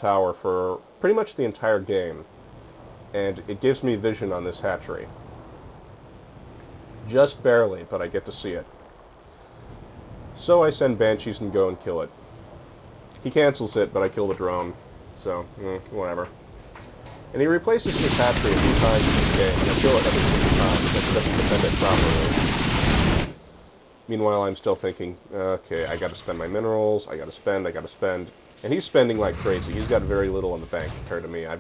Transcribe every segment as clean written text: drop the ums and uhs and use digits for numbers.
tower for pretty much the entire game, and it gives me vision on this hatchery. Just barely, but I get to see it. So I send Banshees and go and kill it. He cancels it, but I kill the drone, so, whatever. And he replaces this hatchery a few times in this game, and I kill it every single time because he doesn't defend it properly. Meanwhile, I'm still thinking, okay, I gotta spend my minerals, I gotta spend. And he's spending like crazy. He's got very little in the bank compared to me. I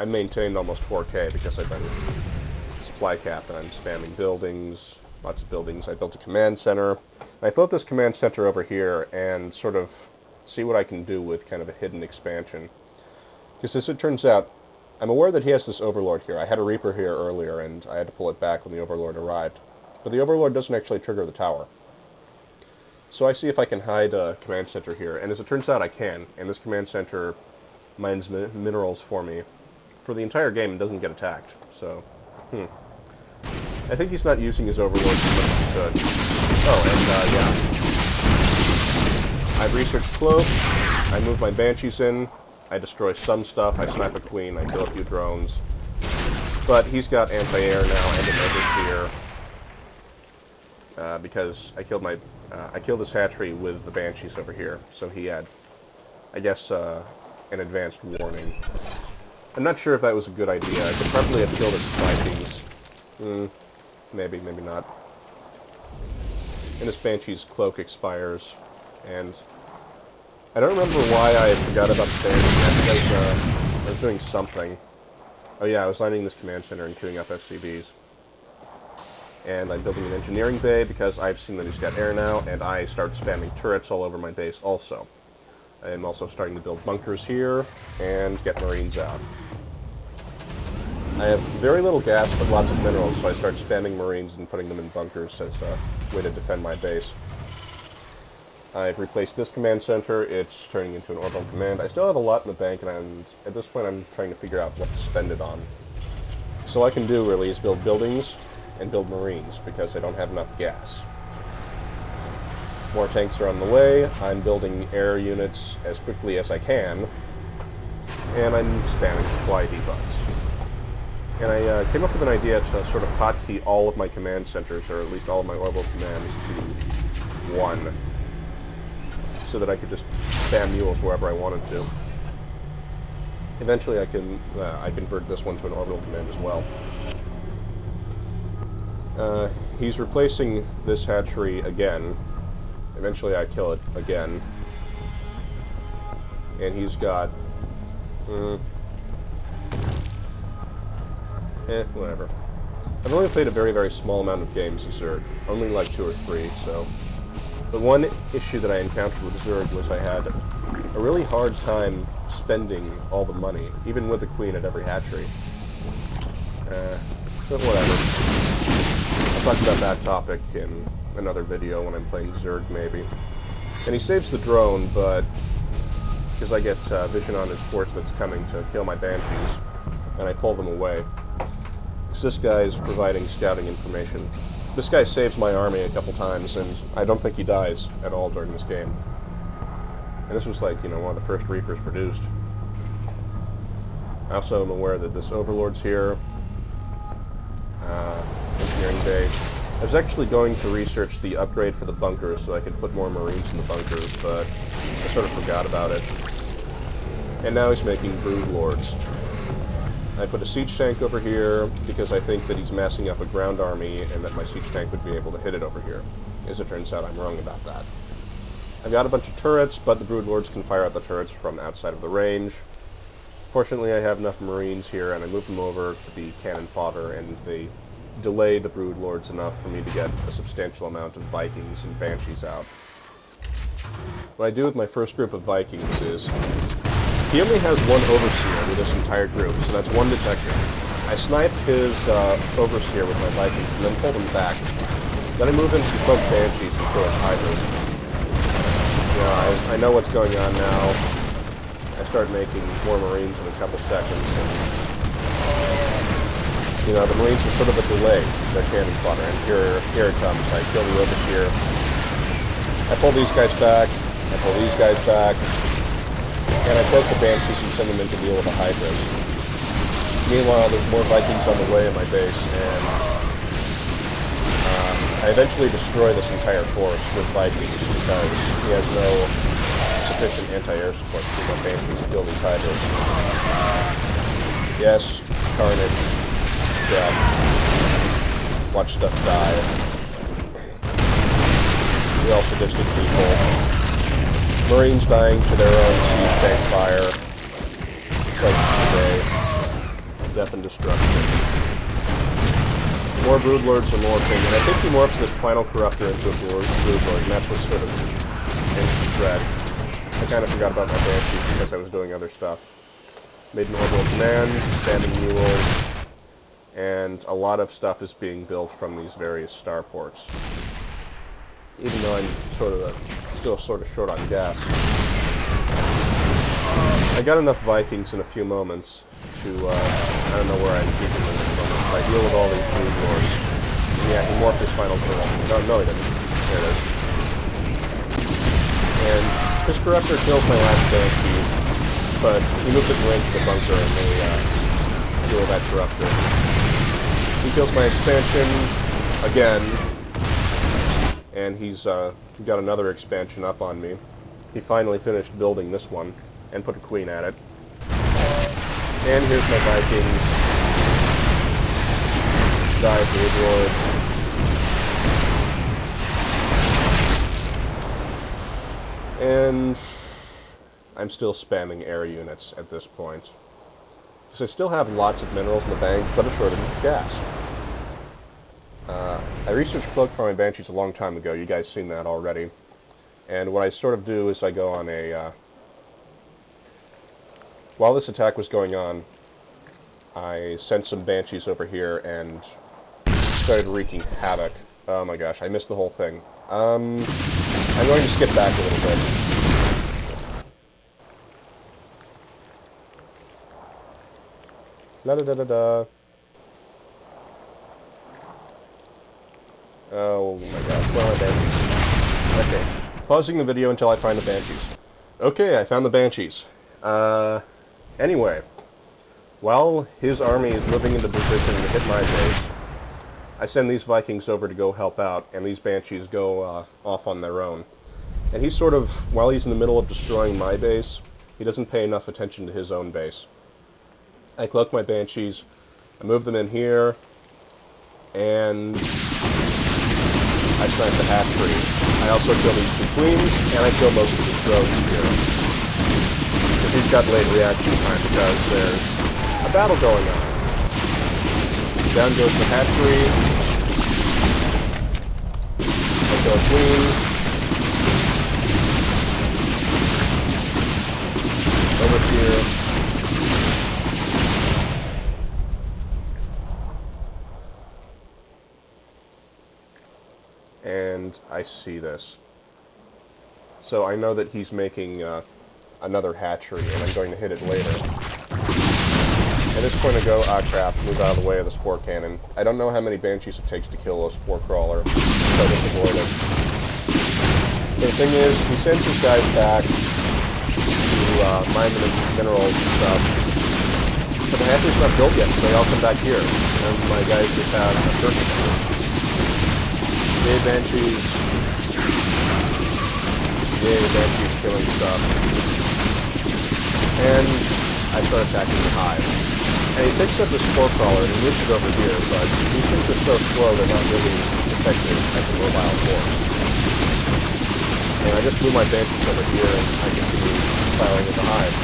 maintained almost 4K because I've been supply capped and I'm spamming buildings, lots of buildings. I built a command center. I built this command center over here and sort of see what I can do with kind of a hidden expansion. Because as it turns out, I'm aware that he has this Overlord here. I had a Reaper here earlier, and I had to pull it back when the Overlord arrived. But the Overlord doesn't actually trigger the tower. So I see if I can hide a command center here, and as it turns out I can, and this command center mines minerals for me for the entire game and doesn't get attacked. So, I think he's not using his Overlord as much as he could. Oh, and, I've researched Cloak, I move my Banshees in, I destroy some stuff, I snipe a Queen, I kill a few drones. But he's got anti-air now and an overseer. Because I killed this hatchery with the Banshees over here, so he had, I guess, an advanced warning. I'm not sure if that was a good idea. I could probably have killed his Vikings. Maybe, maybe not. And this Banshee's cloak expires, and I don't remember why I forgot about the Banshees. I was doing something. Oh yeah, I was landing this command center and queuing up SCVs. And I'm building an engineering bay because I've seen that he's got air now, and I start spamming turrets all over my base also. I'm also starting to build bunkers here, and get marines out. I have very little gas, but lots of minerals, so I start spamming marines and putting them in bunkers as a way to defend my base. I've replaced this command center, it's turning into an orbital command. I still have a lot in the bank, and at this point I'm trying to figure out what to spend it on. So all I can do really is build buildings, and build marines, because I don't have enough gas. More tanks are on the way, I'm building air units as quickly as I can, and I'm spamming supply depots. And I came up with an idea to sort of hotkey all of my command centers, or at least all of my orbital commands, to 1, so that I could just spam mules wherever I wanted to. Eventually I convert this one to an orbital command as well. He's replacing this hatchery again. Eventually I kill it again. And he's got... whatever. I've only played a very, very small amount of games as Zerg. Only like 2 or 3, so... The one issue that I encountered with Zerg was I had a really hard time spending all the money, even with the Queen at every hatchery. But whatever. I'll talk about that topic in another video when I'm playing Zerg, maybe. And he saves the drone, but... because I get vision on his force that's coming to kill my Banshees, and I pull them away. Because this guy's providing scouting information. This guy saves my army a couple times, and I don't think he dies at all during this game. And this was like, one of the first Reapers produced. I also am aware that this Overlord's here. Engineering bay. I was actually going to research the upgrade for the bunkers so I could put more marines in the bunkers, but I sort of forgot about it. And now he's making brood lords. I put a siege tank over here because I think that he's massing up a ground army and that my siege tank would be able to hit it over here. As it turns out, I'm wrong about that. I've got a bunch of turrets, but the brood lords can fire out the turrets from outside of the range. Fortunately, I have enough marines here, and I moved them over to be cannon fodder, and they delay the brood lords enough for me to get a substantial amount of Vikings and Banshees out. What I do with my first group of Vikings is, he only has one overseer with this entire group, so that's one detector. I snipe his overseer with my Vikings and then pull them back. Then I move in some cloaked Banshees and kill his hydras. I know what's going on now. I start making more marines in a couple seconds. And, the marines are sort of a delay. They're cannon fodder, and here it comes. I kill the overseer. I pull these guys back. I pull these guys back. and I cloak the Banshees and send them in to deal with the Hydras. Meanwhile, there's more Vikings on the way in my base, and I eventually destroy this entire force with Vikings because he has no sufficient anti-air support to let Banshees kill these Hydras. Yes, carnage, death, watch stuff die. Real sadistic people. Marines dying to their own siege tank fire. Such today. Death and destruction. More Broodlords and more things. And I think he morphs this final corruptor into a Broodlord, and that's what sort of ends the thread. I kind of forgot about my Banshees because I was doing other stuff. Made an orbital command, standing mules, and a lot of stuff is being built from these various starports. Even though I'm still sort of short on gas. I got enough Vikings in a few moments to, I don't know where I'm keeping them at the moment. If I deal with all these Brood Lords. Yeah, he morphed his final corruptor. No, he didn't. There it is. And this corruptor killed my last Banshee, but he moved it right to the bunker and they deal with that corruptor. He kills my expansion again, and he's got another expansion up on me. He finally finished building this one and put a queen at it. And here's my Vikings. Die Broodlord. And I'm still spamming air units at this point. Because I still have lots of minerals in the bank, but a shortage of gas. I researched Cloak for my Banshees a long time ago. You guys seen that already. And what I sort of do is I go on a... while this attack was going on, I sent some Banshees over here and started wreaking havoc. Oh my gosh, I missed the whole thing. I'm going to skip back a little bit. La-da-da-da-da. Oh my gosh, where are my Banshees? Okay, pausing the video until I find the Banshees. Okay, I found the Banshees. Anyway, while his army is moving into position to hit my base, I send these Vikings over to go help out, and these Banshees go off on their own. And he's sort of, while he's in the middle of destroying my base, he doesn't pay enough attention to his own base. I cloak my Banshees, I move them in here, and I snipe the hatchery. I also kill these two queens, and I kill most of his drones here. He's got late reaction time because there's a battle going on. Down goes the hatchery. I kill a queen. Over here. And I see this. So I know that he's making another hatchery, and I'm going to hit it later. At this point I go, ah crap, move out of the way of the spore cannon. I don't know how many Banshees it takes to kill a spore crawler, so I just avoid it. So the thing is, he sends his guys back to mine the minerals and stuff. But the hatchery's not built yet, so they all come back here. And my guys just have a circuit here. Yay, Banshees. Yay, Banshees killing stuff. And I start attacking the hive. And he picks up the spore crawler and he moves it over here, but these things are so slow they're not really effective as a mobile force. And I just move my Banshees over here and I continue firing at the hive.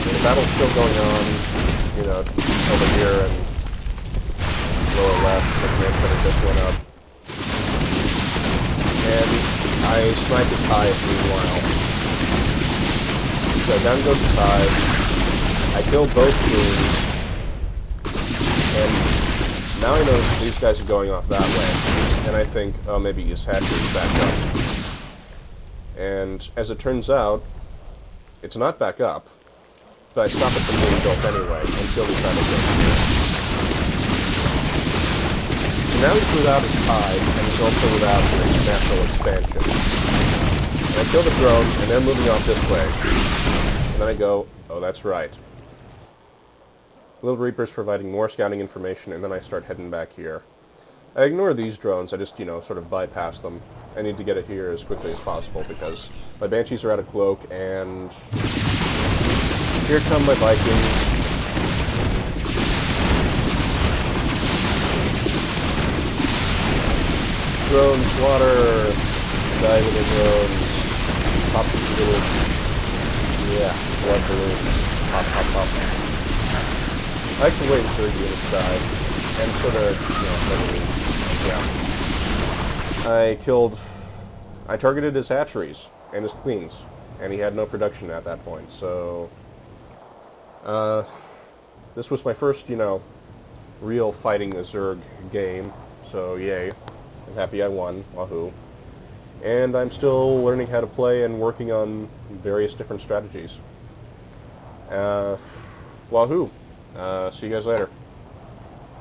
And the battle's still going on, you know, over here and lower left, the command center just went up. And I snipe his hive meanwhile. So down goes his hive. I kill both queens. And now I know these guys are going off that way. And I think, oh, maybe his hatchery's back up. And as it turns out, it's not back up. But I stop it from being built anyway, until he tries to go here. So now he's without his hive, and he's also without his natural expansion. And I kill the drone, and they're moving off this way. And then I go, oh, that's right. Little Reaper's providing more scouting information, and then I start heading back here. I ignore these drones, I just, sort of bypass them. I need to get it here as quickly as possible, because my Banshees are out of cloak, and here come my Vikings. Drones, water, die little drones, pop these little, blood balloons, pop, pop, pop. I like the way the zerg units died, and sort of, I targeted his hatcheries and his queens, and he had no production at that point, so, this was my first, real fighting a zerg game, so yay. I'm happy I won, wahoo. And I'm still learning how to play and working on various different strategies. Wahoo. See you guys later.